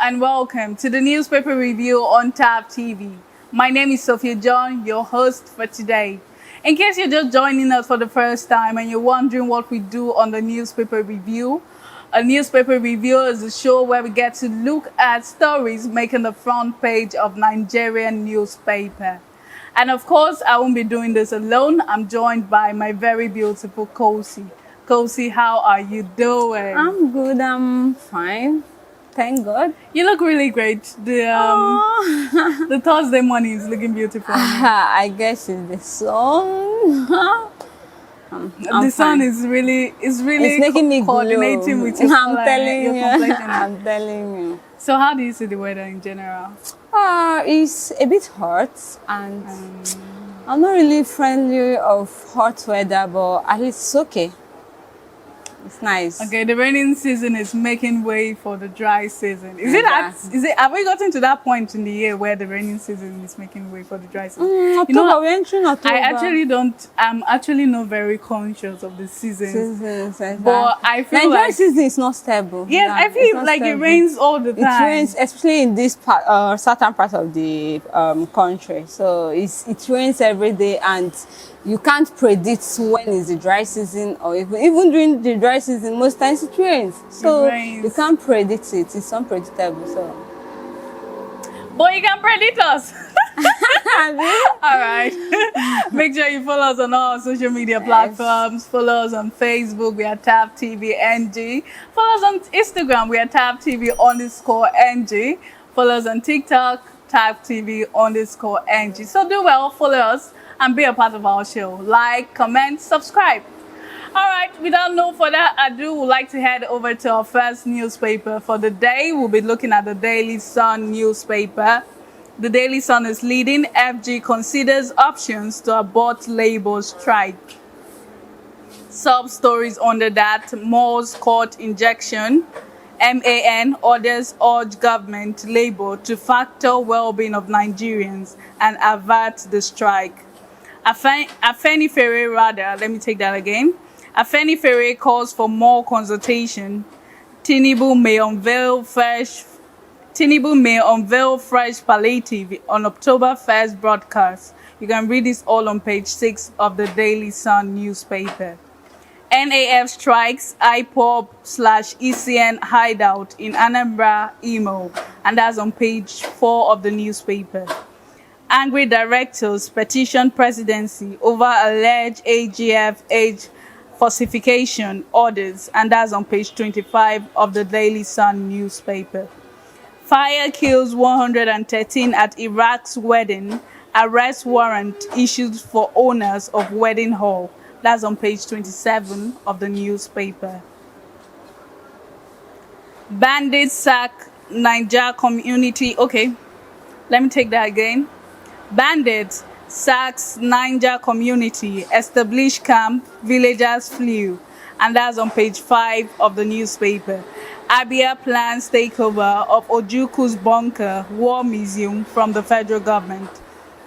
and welcome to the newspaper review on Tab TV. My name is Sophia John, your host for today. In case you're just joining us for the first time and you're wondering what we do on the newspaper review, a newspaper review is a show where we get to look at stories making the front page of Nigerian newspaper. And of course, I won't be doing this alone. I'm joined by my very beautiful Kosi. Kosi, how are you doing? I'm good, I'm fine. Thank God. You look really great. The Thursday morning is looking beautiful. I guess it's the sun. The sun is really it's making me coordinating glow. with your I'm telling your you. complexion. I'm telling you. So how do you see the weather in general? It's a bit hot and I'm not really friendly of hot weather, but at least it's okay. It's nice. Okay, the raining season is making way for the dry season. Is Exactly. it? Have we gotten to that point in the year where the raining season is making way for the dry season? October, we're entering October. I'm actually not very conscious of the seasons. Exactly. But I feel Nigerian like season is not stable. yes, Yeah, I it's feel not like it stable. rains all the time. It rains, especially in this part, certain part of the country. So it rains every day, and you can't predict when is the dry season, or even during the dry season, most times it rains. So It rains. you can't predict it. It's unpredictable. So. But you can predict us. All right. Make sure you follow us on all our social media platforms. Follow us on Facebook. We are Tab TV NG. Follow us on Instagram. We are Tab TV _NG. Follow us on TikTok. Tab TV _NG. So do well, follow us, and be a part of our show. Like, comment, subscribe. All right, without no further ado, we'd like to head over to our first newspaper for the day. We'll be looking at the Daily Sun newspaper. The Daily Sun is leading. FG considers options to abort Labour strike. Sub-stories under that: Moore's court injection. MAN orders urge government Labour to factor well-being of Nigerians and avert the strike. Afenifere calls for more consultation. Tinubu may unveil fresh palliative on October 1st broadcast. You can read this all on page 6 of the Daily Sun newspaper. NAF strikes IPOB/ECN hideout in Anambra, Imo, and that's on page 4 of the newspaper. Angry directors petition presidency over alleged AGF age falsification orders, and that's on page 25 of the Daily Sun newspaper. Fire kills 113 at Iraq's wedding. Arrest warrant issued for owners of wedding hall. That's on page 27 of the newspaper. Bandits sack Niger community. Okay, let me take that again. Bandits sacks Niger community, established camp, villagers flew, and that's on page 5 of the newspaper. Abia plans takeover of Ojuku's bunker war museum from the federal government,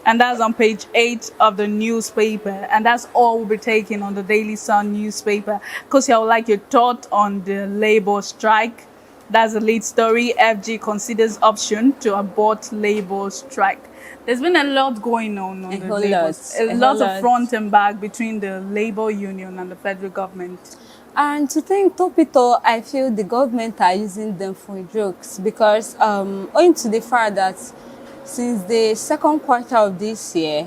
and that's on page 8 of the newspaper. And that's all we'll be taking on the Daily Sun newspaper. Because I would like your thought on the Labour strike. That's the lead story. FG considers option to abort Labour strike. There's been a lot going on A the whole Labour. lot. A lot of front and back between the Labour Union and the federal government. And to think top it all, I feel the government are using them for jokes because owing to the fact that since the second quarter of this year,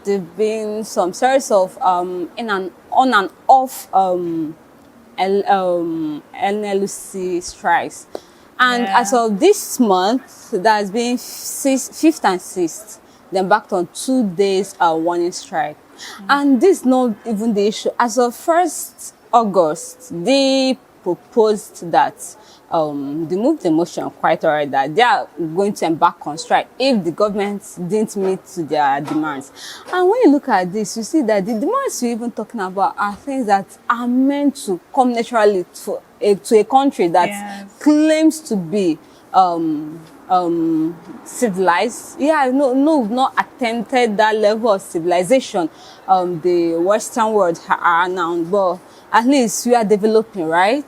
there've been some series of on and off NLC strikes. And as of this month, there has been 5th and 6th, then back on 2 days warning strike. And this is not even the issue. As of 1st August, they proposed that they moved the motion quite alright that they are going to embark on strike if the government didn't meet to their demands. And when you look at this, you see that the demands we're even talking about are things that are meant to come naturally to a country that claims to be civilized. Yeah, no, we've not attempted that level of civilization the Western world are now, but at least we are developing, right?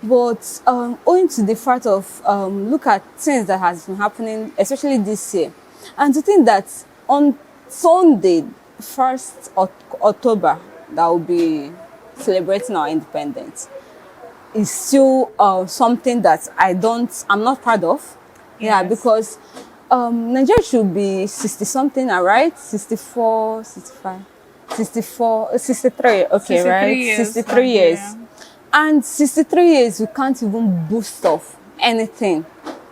But owing to the fact of look at things that has been happening, especially this year, and to think that on Sunday, 1st October, that will be celebrating our independence, is still something that I'm not proud of. Yeah, Yes. because Nigeria should be 60 something, right? 64, 65, 64, 63, okay, 63 right? years, 63 years. Nigeria. And 63 years, we can't even boast of anything.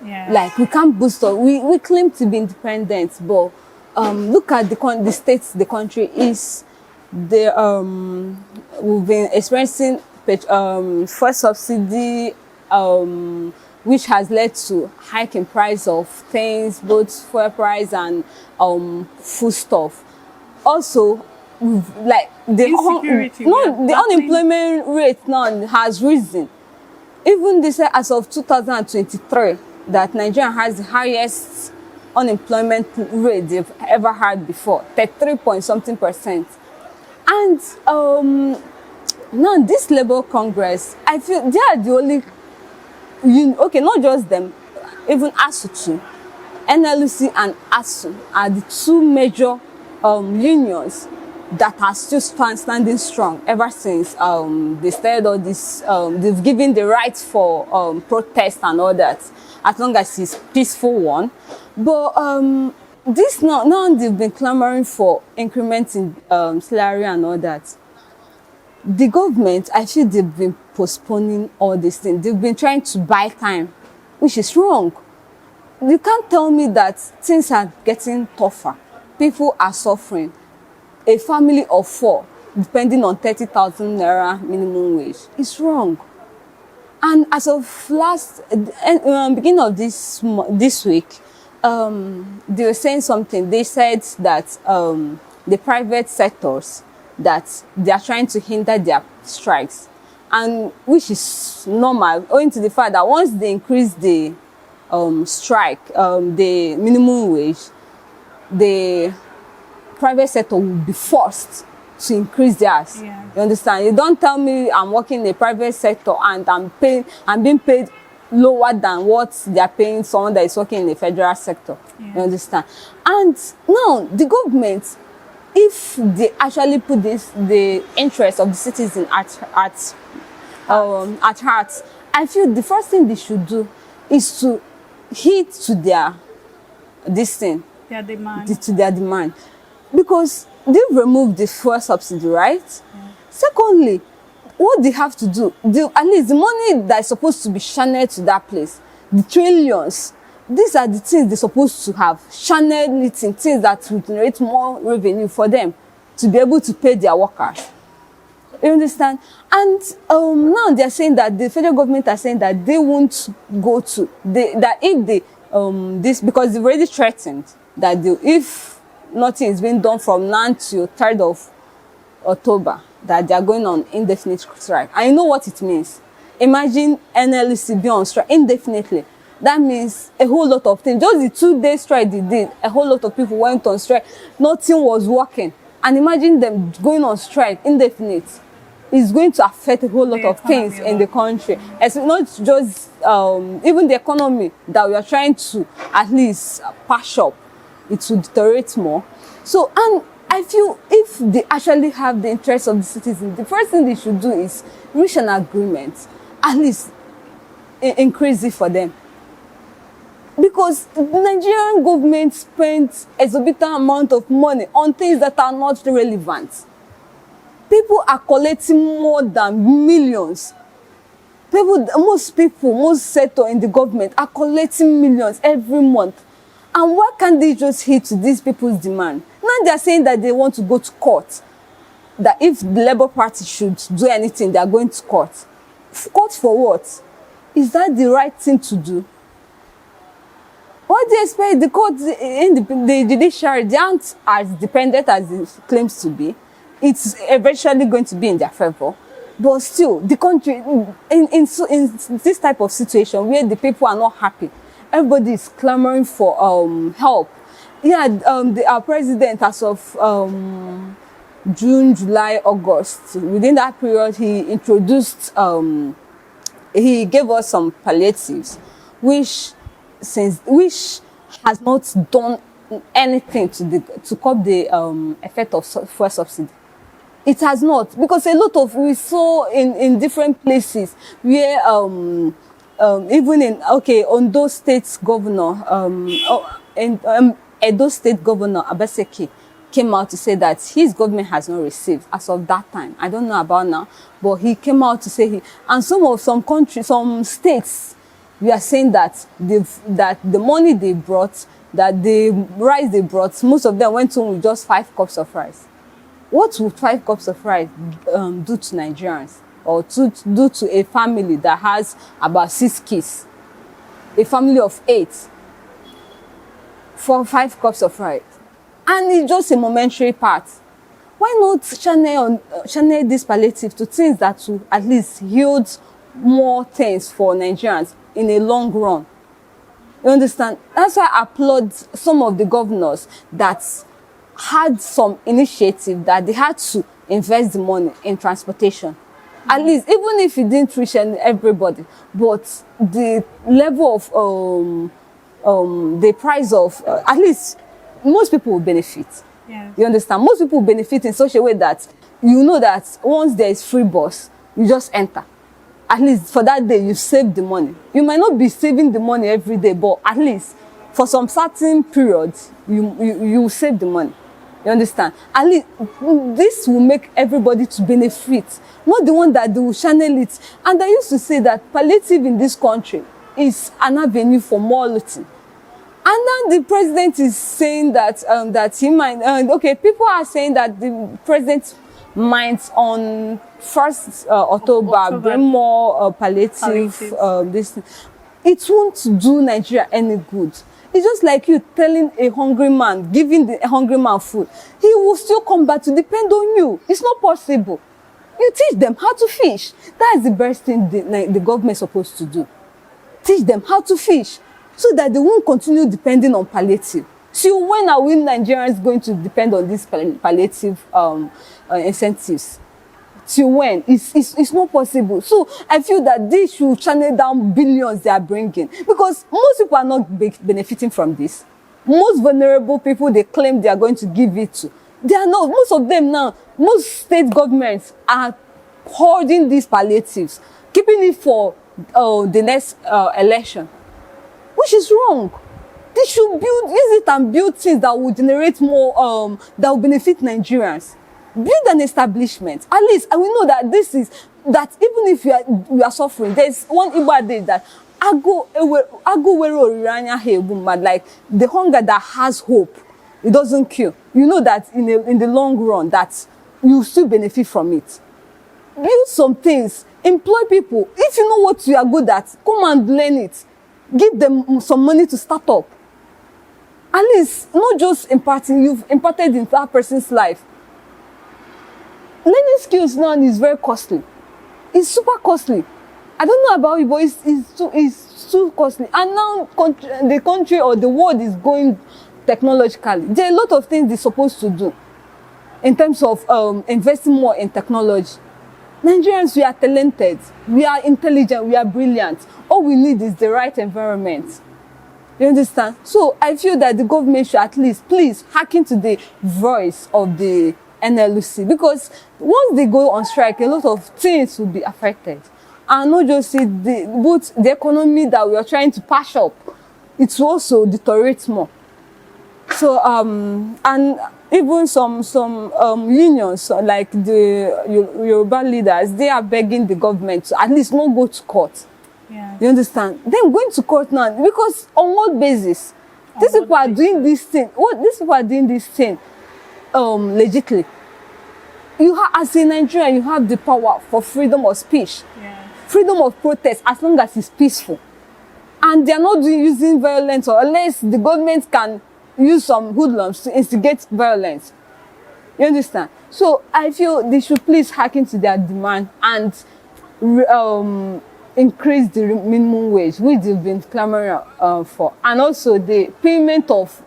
Yeah. Like, we can't boast of, we claim to be independent, but look at the states the country is. We've been experiencing fuel subsidy, which has led to hike in price of things, both fuel price and food stuff. Also, like Insecurity, we are the battling. unemployment rate now has risen. Even they say as of 2023 that Nigeria has the highest unemployment rate they've ever had before, 33 point something percent. And now this Labour Congress, I feel they are the only, okay, not just them, even ASU too. NLC and ASU are the two major unions that are still standing strong ever since they started all this. They've given the right for protest and all that, as long as it's peaceful one. But this now they've been clamoring for increments in salary and all that. The government, I feel they've been postponing all these things. They've been trying to buy time, which is wrong. You can't tell me that things are getting tougher. People are suffering. A family of 4, depending on 30,000 naira minimum wage, is wrong. And as of beginning of this week, they were saying something. They said that the private sectors, that they are trying to hinder their strikes, and which is normal, owing to the fact that once they increase the strike, the minimum wage, the private sector will be forced to increase theirs. Yeah. You understand? You don't tell me I'm working in the private sector and I'm being paid lower than what they are paying someone that is working in the federal sector. Yeah. You understand? And now the government, if they actually put the interest of the citizen at heart, I feel the first thing they should do is to heed to their Their demand. to their demand, because they've removed the fuel subsidy, right? Yeah. Secondly, what they have to do, at least the money that is supposed to be channeled to that place, the trillions, these are the things they're supposed to have channeled it in things that will generate more revenue for them to be able to pay their workers. You understand? And now they're saying that the federal government are saying that they won't go to that if they this, because they've already threatened that if nothing is being done from now to 3rd of October, that they are going on indefinite strike. And you know what it means? Imagine NLC be on strike indefinitely. That means a whole lot of things. Just the 2-day strike they did, a whole lot of people went on strike. Nothing was working. And imagine them going on strike indefinite. It's going to affect a whole lot of things in the country. It's not just even the economy that we are trying to at least patch up. It will deteriorate more. So, and I feel if they actually have the interests of the citizens, the first thing they should do is reach an agreement, at least increase it for them. Because the Nigerian government spends exorbitant amount of money on things that are not relevant. People are collecting more than millions. Most sector in the government are collecting millions every month. And why can't they just hit to these people's demand? Now they are saying that they want to go to court. That if the Labour Party should do anything, they are going to court. Court for what? Is that the right thing to do? What do you expect? The court, the judiciary, they aren't as dependent as it claims to be. It's eventually going to be in their favor. But still, the country, in this type of situation where the people are not happy, everybody is clamoring for help. Yeah, our president, as of June, July, August, within that period, he introduced a he gave us some palliatives, which has not done anything to curb the effect of fuel subsidy. It has not, because a lot of we saw in different places where even in Ondo State Governor Edo State Governor Abaseki came out to say that his government has not received as of that time. I don't know about now, but he came out to say some countries, some states, we are saying that the money they brought, that the rice they brought, most of them went home with just 5 cups of rice. What would 5 cups of rice do to Nigerians, or do to a family that has about 6 kids, a family of 8, for 5 cups of rice? And it's just a momentary part. Why not channel this palliative to things that will at least yield more things for Nigerians in a long run? You understand? That's why I applaud some of the governors that had some initiative that they had to invest the money in transportation. At least, even if it didn't reach everybody, but the level of the price of at least most people will benefit. Yeah. You understand? Most people will benefit in such a way that you know that once there is free bus, you just enter. At least for that day, you save the money. You might not be saving the money every day, but at least for some certain periods, you save the money. You understand? At least this will make everybody to benefit, not the one that they will channel it. And I used to say that palliative in this country is an avenue for more looting. And now the president is saying that he might. People are saying that the president might on 1st October bring more palliative. This it won't do Nigeria any good. It's just like you telling a hungry man, giving the hungry man food. He will still come back to depend on you. It's not possible. You teach them how to fish. That's the best thing the government is supposed to do. Teach them how to fish so that they won't continue depending on palliative. So when are we Nigerians going to depend on these palliative incentives? Till when? It's not possible. So I feel that this should channel down billions they are bringing, because most people are not benefiting from this. Most vulnerable people they claim they are going to give it to, they are not. Most of them now, most state governments are hoarding these palliatives, keeping it for the next election, which is wrong. They should use it and build things that will generate more, that will benefit Nigerians. Build an establishment. At least, and we know that this is, that even if we are suffering, there's one Igbo day that like the hunger that has hope, it doesn't kill. You know that in the long run that you still benefit from it. Build some things, employ people. If you know what you are good at, come and learn it. Give them some money to start up. At least, not just imparting, you've imparted in that person's life. Learning skills now is very costly. It's super costly. I don't know about you, but it's too costly. And now the country or the world is going technologically. There are a lot of things they're supposed to do in terms of investing more in technology. Nigerians, we are talented, we are intelligent, we are brilliant. All we need is the right environment. You understand? So I feel that the government should at least please hearken to the voice of the NLC, because once they go on strike, a lot of things will be affected. And not just both the economy that we are trying to patch up, it will also deteriorate more. So and even some unions like the Yoruba leaders, they are begging the government to at least not go to court. Yeah. You understand? Then going to court now, because on what basis? These people are doing this thing. These people are doing this thing legitimately. As a Nigerian, you have the power for freedom of speech, freedom of protest, as long as it's peaceful. And they are not using violence, or unless the government can use some hoodlums to instigate violence. You understand? So I feel they should please hearken to their demand and increase the minimum wage, which they've been clamoring for, and also the payment of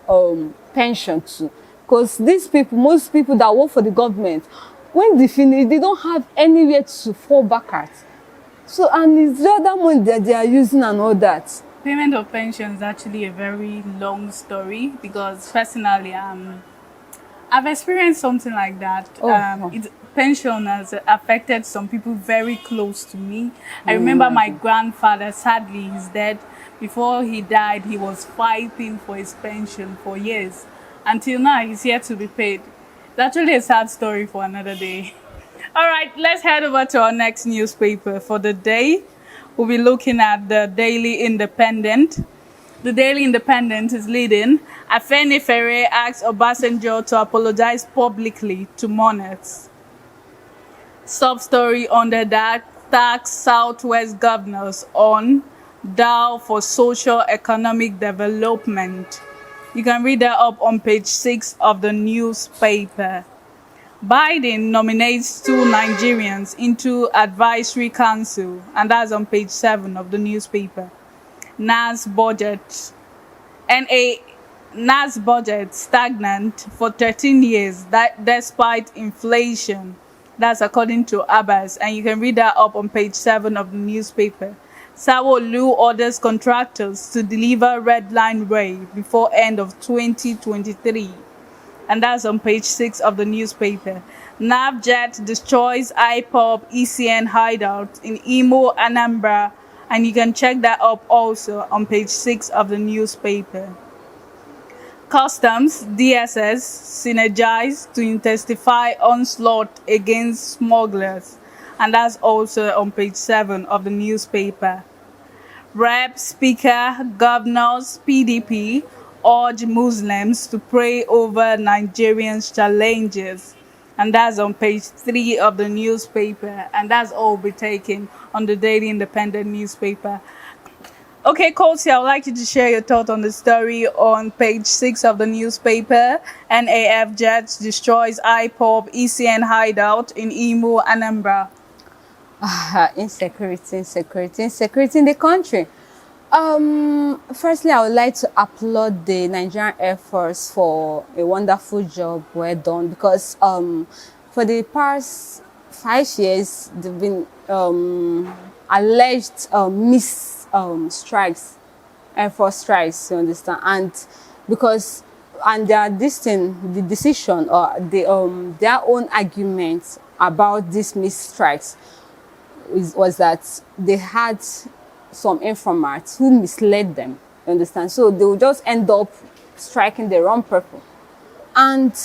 pension too. Because these people, most people that work for the government, when they finish, they don't have anywhere to fall back at. So, and it's the other money that they are using and all that. Payment of pension is actually a very long story because personally, I've experienced something like that. Pension has affected some people very close to me. I remember my grandfather, sadly, he's dead. Before he died, he was fighting for his pension for years. Until now, he's yet to be paid. It's actually a sad story for another day. All right, let's head over to our next newspaper for the day. We'll be looking at the Daily Independent. The Daily Independent is leading. Afenifere asks Obasanjo to apologize publicly to mourners. Sub-story under that, tax Southwest governors on Dow for social economic development. You can read that up on page 6 of the newspaper. Biden nominates 2 Nigerians into advisory council, and that's on page 7 of the newspaper. NAS budget stagnant for 13 years despite inflation. That's according to Abbas, and you can read that up on page 7 of the newspaper. Sanwo-Olu orders contractors to deliver Red Line Rail before end of 2023. And that's on page 6 of the newspaper. NAVJET destroys IPOB ECN hideout in Imo, Anambra, and you can check that up also on page 6 of the newspaper. Customs, DSS, synergize to intensify onslaught against smugglers, and that's also on page 7 of the newspaper. Rep, Speaker, Governors, PDP urge Muslims to pray over Nigerians' challenges, and that's on page 3 of the newspaper, and that's all we'll be taken on the Daily Independent newspaper. Okay, Colsey, I would like you to share your thought on the story on page 6 of the newspaper. NAFJET destroys IPOB ECN hideout in Imo, Anambra. Insecurity in the country. Firstly, I would like to applaud the Nigerian Air Force for a wonderful job well done, because for the past 5 years they've been alleged strikes, Air Force strikes, you understand, and because their the decision or their own argument about these missed strikes was that they had some informants who misled them, you understand, so they will just end up striking the wrong people. And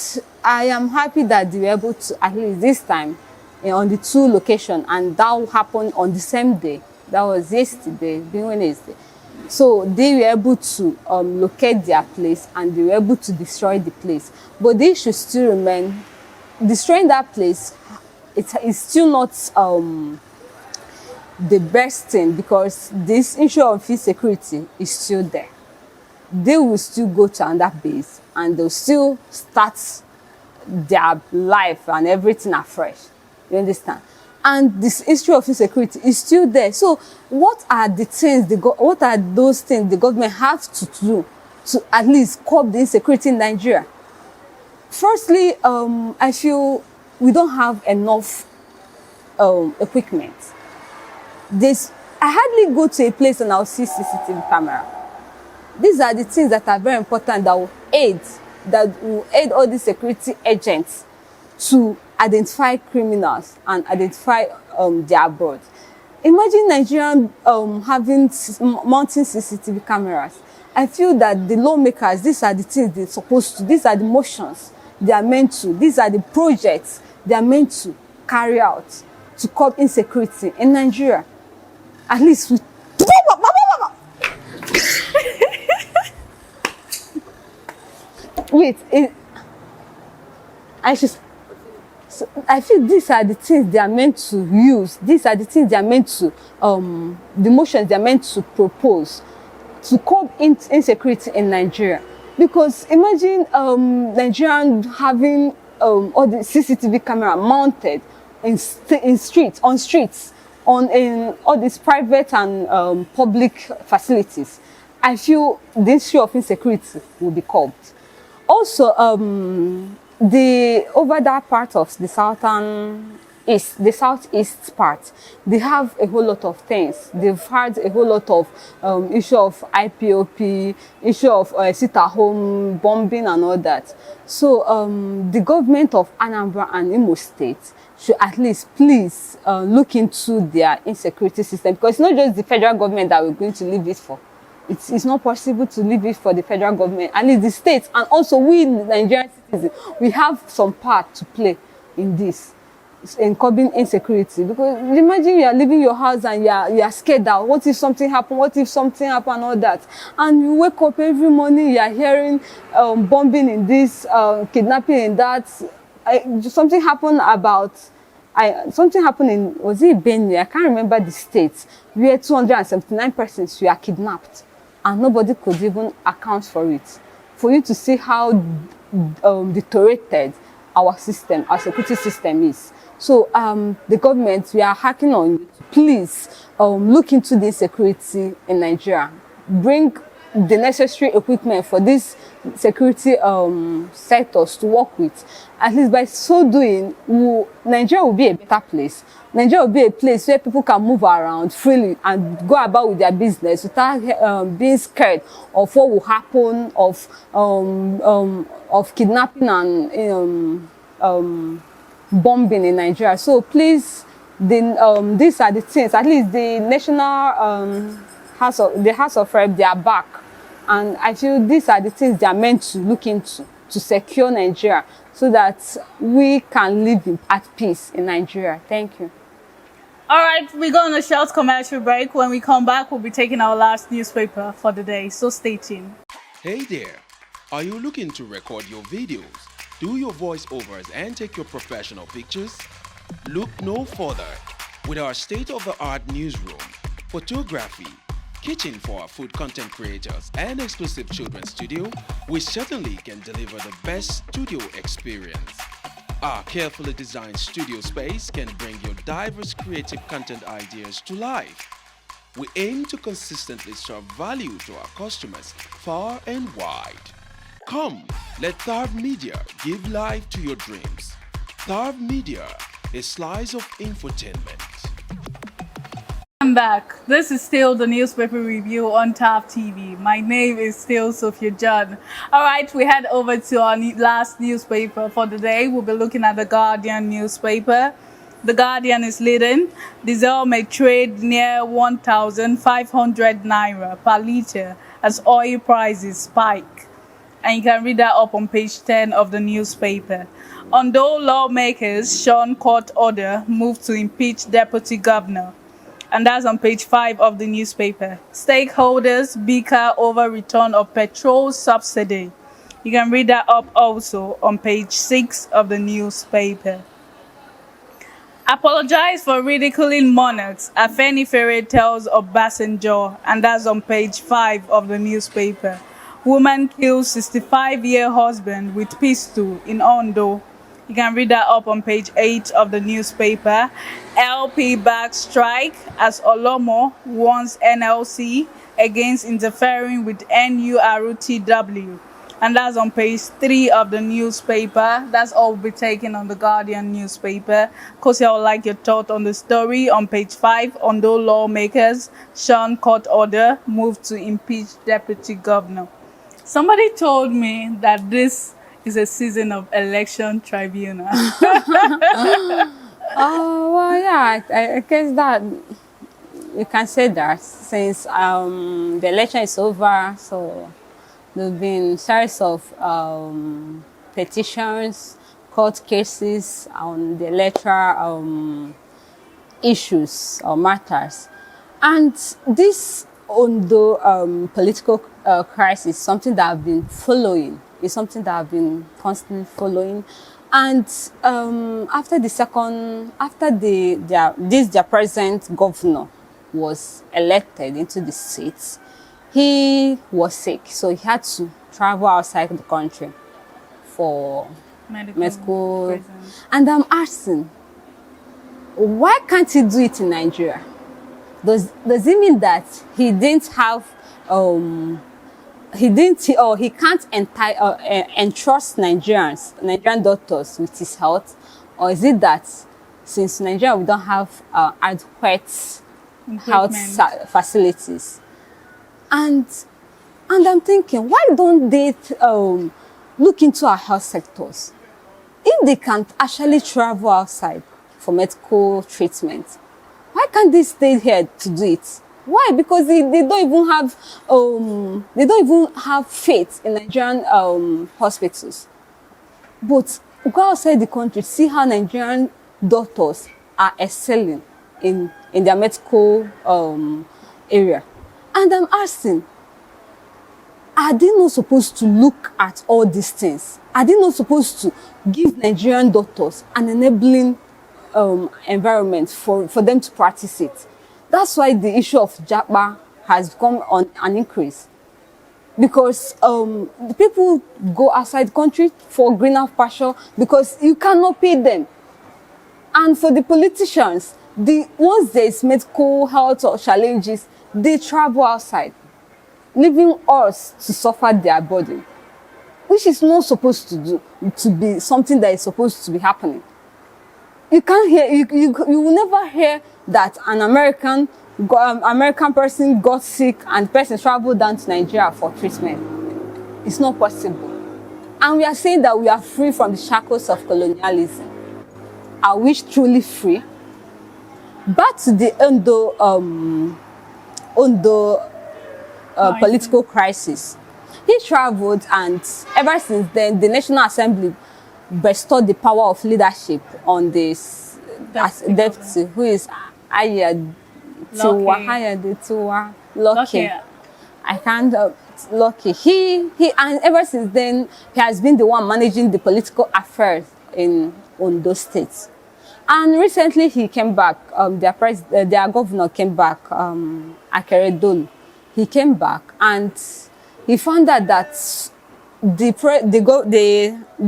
I am happy that they were able to, at least this time, on the 2 locations, and that happened on the same day. That was yesterday, being Wednesday. So they were able to locate their place, and they were able to destroy the place. But they should still remain. Destroying that place, it is still not the best thing, because this issue of insecurity is still there. They will still go to another base, and they'll still start their life and everything afresh. You understand? And this issue of insecurity is still there. So what are the things what are those things the government has to do to at least curb the insecurity in Nigeria? Firstly, I feel we don't have enough equipment. I hardly go to a place and I'll see CCTV camera. These are the things that are very important that will aid all the security agents to identify criminals and identify their abroad. Imagine Nigerian having mounting CCTV cameras. I feel that the lawmakers, these are the things they're supposed to, these are the motions they are meant to, these are the projects they are meant to carry out to curb insecurity in Nigeria. At least we I feel these are the things they are meant to use. These are the things they are meant to, the motions they are meant to propose to curb insecurity in Nigeria. Because imagine Nigerian having all the CCTV camera mounted in streets, in all these private and public facilities. I feel the issue of insecurity will be curbed. Also, over that part of the southern east, the southeast part, they have a whole lot of things. They've had a whole lot of issue of IPOP, issue of sit-at-home bombing and all that. So the government of Anambra and Imo State should at least please look into their insecurity system, because it's not just the federal government that we're going to leave it for. It's not possible to leave it for the federal government, and it's the states, and also we Nigerian citizens, we have some part to play in this, in curbing insecurity. Because imagine you are leaving your house and you are scared that what if something happen, and all that, and you wake up every morning, you are hearing bombing in this, kidnapping in that. Something happened in, was it Benue? I can't remember the state, where 279 persons were kidnapped and nobody could even account for it. For you to see how deteriorated our system, our security system is. So the government, we are hacking on you. Please look into the security in Nigeria. Bring the necessary equipment for these security sectors to work with. At least by so doing, Nigeria will be a better place. Nigeria will be a place where people can move around freely and go about with their business without being scared of what will happen, of kidnapping and bombing in Nigeria. So please, these are the things. At least the national House of Rep, they are back. And I feel these are the things they are meant to look into to secure Nigeria so that we can live at peace in Nigeria. Thank you. All right, we're going on a short commercial break. When we come back, we'll be taking our last newspaper for the day. So stay tuned. Hey there. Are you looking to record your videos, do your voiceovers, and take your professional pictures? Look no further. With our state-of-the-art newsroom, photography, kitchen for our food content creators, and exclusive children's studio, we certainly can deliver the best studio experience. Our carefully designed studio space can bring your diverse creative content ideas to life. We aim to consistently serve value to our customers far and wide. Come, let Tharv Media give life to your dreams. Tharv Media, a slice of infotainment. I'm back. This is still the newspaper review on TAF TV. My name is still Sophia John. All right, we head over to our last newspaper for the day. We'll be looking at the Guardian newspaper. The Guardian is leading. Diesel may trade near 1,500 naira per litre as oil prices spike. And you can read that up on page 10 of the newspaper. Although lawmakers shun court order, move to impeach deputy governor. And that's on page 5 of the newspaper. Stakeholders bicker over return of petrol subsidy. You can read that up also on page 6 of the newspaper. Apologize for ridiculing monarchs, Afenifere tells Obasanjo, and that's on page 5 of the newspaper. Woman kills 65-year husband with pistol in Ondo. You can read that up on page 8 of the newspaper. LP back strike as Olomo warns NLC against interfering with NURTW. And that's on page 3 of the newspaper. That's all we'll be taking on the Guardian newspaper. Kosi, I would like your thought on the story on page 5. Ondo lawmakers shun court order, move to impeach deputy governor. Somebody told me that this is a season of election tribunal. Oh, well, yeah, I guess that you can say that since the election is over, so there have been series of petitions, court cases on the electoral issues or matters. And this Ondo political crisis is something that I've been following. It's something that I've been constantly following. And after their present governor was elected into the seat, he was sick, so he had to travel outside the country for medical. And I'm asking, why can't he do it in Nigeria? Does it mean that he didn't have he can't entrust Nigerian doctors with his health, or is it that since Nigeria we don't have adequate health facilities, and I'm thinking, why don't they look into our health sectors? If they can't actually travel outside for medical treatment, why can't they stay here to do it? Why? Because they don't even have faith in Nigerian hospitals. But go outside the country, see how Nigerian doctors are excelling in their medical area. And I'm asking, are they not supposed to look at all these things? Are they not supposed to give Nigerian doctors an enabling environment for them to practice it? That's why the issue of Japa has come on an increase. Because the people go outside the country for greener pasture because you cannot pay them. And for the politicians, once there is medical health or challenges, they travel outside, leaving us to suffer their burden, which is not supposed to be something that is supposed to be happening. You can't hear, you will never hear that an American person got sick and the person traveled down to Nigeria for treatment. It's not possible. And we are saying that we are free from the shackles of colonialism. Are we truly free? Back to the political crisis. He traveled, and ever since then, the National Assembly bestowed the power of leadership on this deputy, who is Lucky. I can't Lucky. He and ever since then he has been the one managing the political affairs in Ondo State. And recently he came back. Their governor came back. Akeredolu. He came back and he found out that the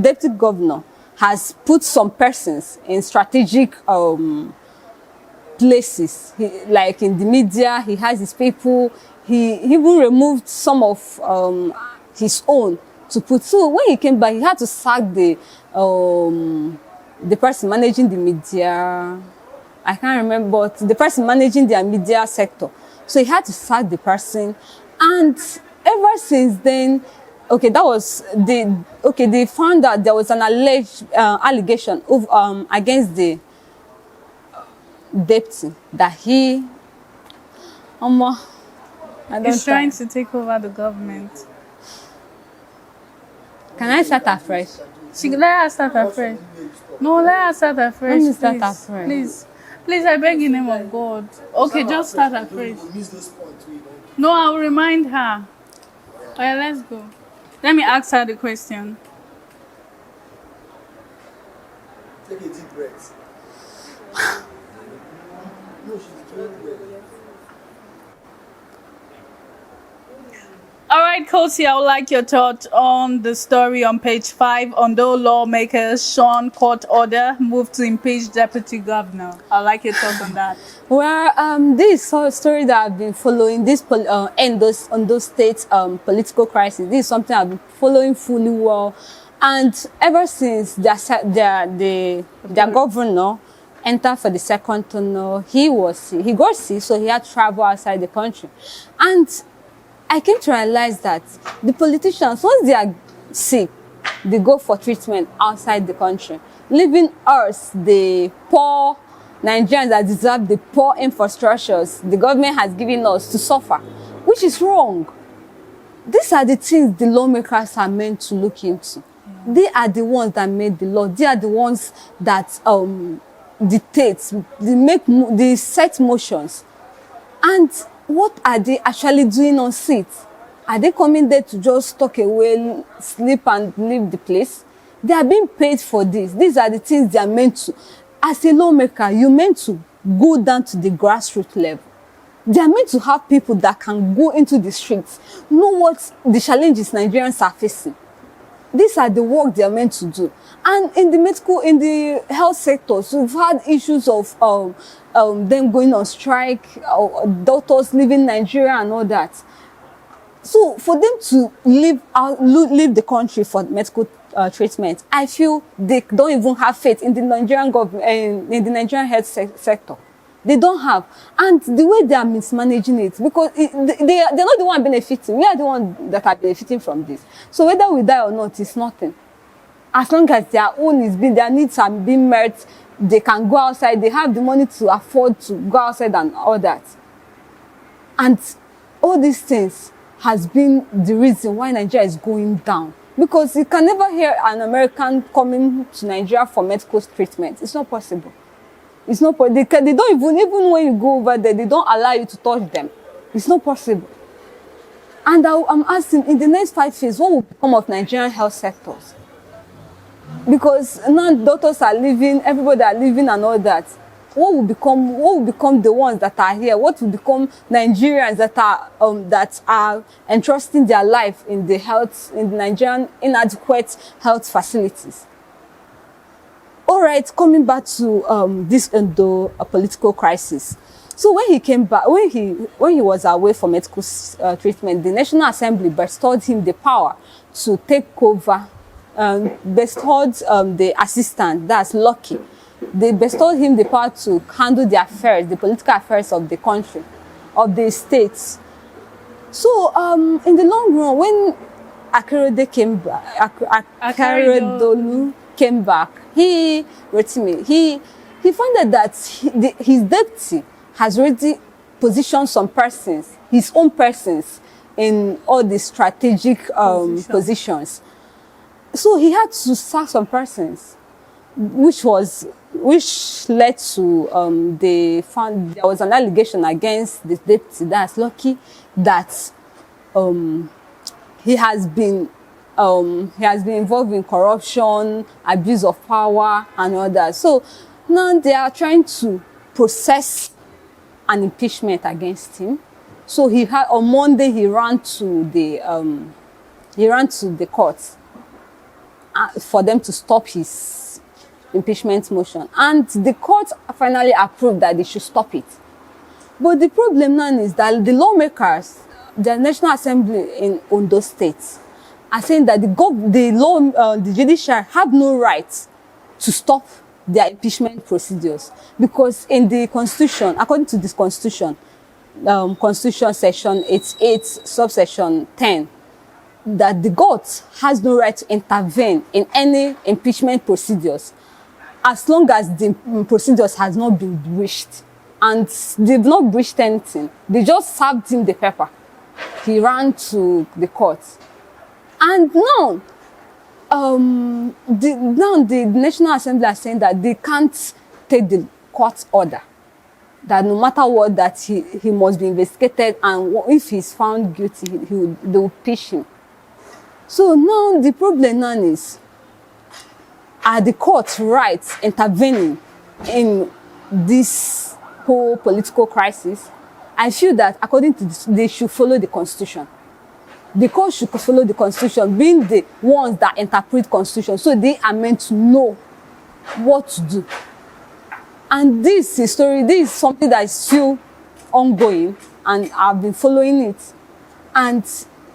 deputy governor has put some persons in strategic places, like in the media. He has his people. He even removed some of his own to put. So when he came back, he had to sack the person managing the media. I can't remember, but the person managing their media sector. So he had to sack the person, and ever since then, they found out there was an alleged allegation of against the deputy that he's trying to take over the government. Can I start afresh? Let her start afresh. No, let her start afresh. Let me start afresh. Please, I beg in the name of God. Okay, just start afresh. No, I will remind her. Alright, let's go. Let me ask her the question. Take a deep breath. All right, Kosi, I would like your thoughts on the story on page 5. Ondo lawmakers shun court order, move to impeach deputy governor. I'd like your thoughts on that. Well, this story that I've been following, this Ondo State political crisis, this is something I've been following fully well. And ever since their governor entered for the second term, he got sick, so he had to travel outside the country. And I came to realize that the politicians, once they are sick, they go for treatment outside the country, leaving us, the poor Nigerians that deserve the poor infrastructures the government has given us, to suffer, which is wrong. These are the things the lawmakers are meant to look into. They are the ones that made the law. They are the ones that dictate, they set motions. And what are they actually doing on seat? Are they coming there to just talk away, sleep and leave the place? They are being paid for this. These are the things they are meant to. As a lawmaker, you're meant to go down to the grassroots level. They are meant to have people that can go into the streets, know what the challenges Nigerians are facing. These are the work they are meant to do. And in the health sectors, we've had issues of them going on strike, doctors leaving Nigeria and all that. So for them to leave the country for medical treatment, I feel they don't even have faith in the Nigerian government, in the Nigerian health sector. They don't have. And the way they are mismanaging it, because they're not the one benefiting. We are the ones that are benefiting from this. So whether we die or not, it's nothing. As long as their needs are being met, they can go outside, they have the money to afford to go outside and all that. And all these things has been the reason why Nigeria is going down. Because you can never hear an American coming to Nigeria for medical treatment. It's not possible. It's not. They don't even when you go over there, they don't allow you to touch them. It's not possible. And I'm asking, in the next 5 years, what will become of Nigerian health sectors? Because now doctors are leaving, everybody are leaving and all that. What will become the ones that are here? What will become Nigerians that are entrusting their life in the Nigerian inadequate health facilities? All right, coming back to this political crisis. So when he came back, when he was away for medical treatment, the National Assembly bestowed him the power to take over, bestowed the assistant, that's Lucky. They bestowed him the power to handle the affairs, the political affairs of the country, of the states. So in the long run, when Akeredolu came back, he found out that his deputy has already positioned some persons, his own persons, in all the strategic positions. So he had to sack some persons, which led to they found there was an allegation against the deputy, that's Lucky, that he has been involved in corruption, abuse of power, and all that. So now they are trying to process an impeachment against him. So on Monday he ran to the court for them to stop his impeachment motion, and the court finally approved that they should stop it. But the problem now is that the lawmakers, the National Assembly in Ondo State, are saying that the judiciary have no right to stop their impeachment procedures, because in the constitution, according to this constitution, constitution section 88 subsection 10, that the court has no right to intervene in any impeachment procedures as long as the procedures has not been breached. And they've not breached anything. They just served him the paper. He ran to the court. And now, the National Assembly are saying that they can't take the court order. That no matter what, that he must be investigated, and if he's found guilty, they will impeach him. So now the problem now is, are the courts right intervening in this whole political crisis? I feel that according to this, they should follow the constitution. The court should follow the constitution, being the ones that interpret constitution, so they are meant to know what to do. And this is something that is still ongoing, and I've been following it. And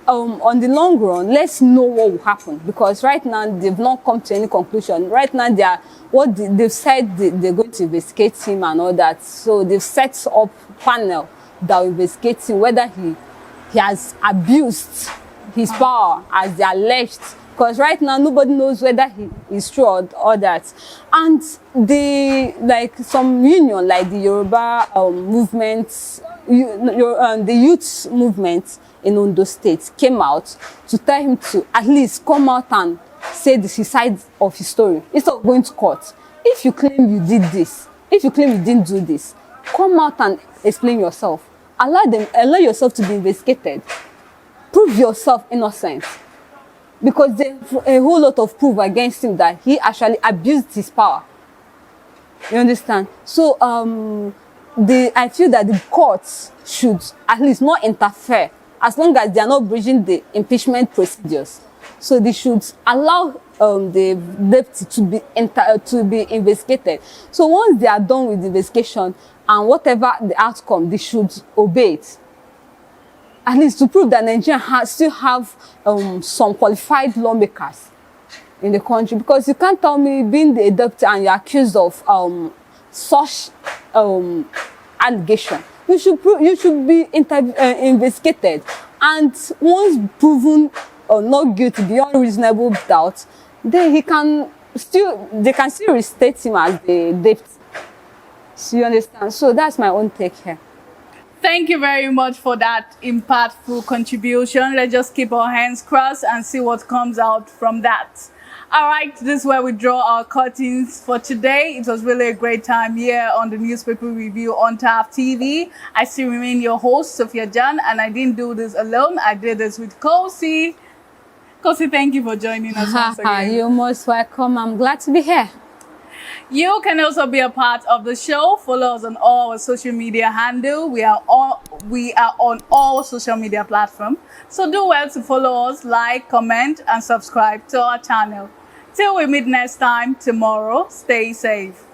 on the long run, let's know what will happen, because right now they've not come to any conclusion. Right now they've said they're going to investigate him and all that. So they've set up panel that will investigate him, whether he has abused his power as they alleged. Because right now nobody knows whether he is true or that. And some union, like the Yoruba movement, the youth movement in Ondo State, came out to tell him to at least come out and say the side of his story instead of going to court. If you claim you did this, if you claim you didn't do this, come out and explain yourself. Allow yourself to be investigated. Prove yourself innocent. Because there's a whole lot of proof against him that he actually abused his power. You understand? So I feel that the courts should at least not interfere, as long as they are not breaching the impeachment procedures. So they should allow the deputy to be investigated. So once they are done with the investigation, and whatever the outcome, they should obey it. At least to prove that Nigeria still have some qualified lawmakers in the country, because you can't tell me being a doctor and you're accused of such allegation. You should be investigated, and once proven not guilty beyond reasonable doubt, then they can still restate him as the deputy. So you understand? So that's my own take here. Thank you very much for that impactful contribution. Let's just keep our hands crossed and see what comes out from that. All right, this is where we draw our curtains for today. It was really a great time here on the Newspaper Review on TAF TV. I still remain your host, Sophia Jan, and I didn't do this alone. I did this with Kosi. Kosi, thank you for joining us once again. You're most welcome. I'm glad to be here. You can also be a part of the show. Follow us on all our social media handle. We are on all social media platforms. So do well to follow us, like, comment, and subscribe to our channel. Till we meet next time tomorrow, stay safe.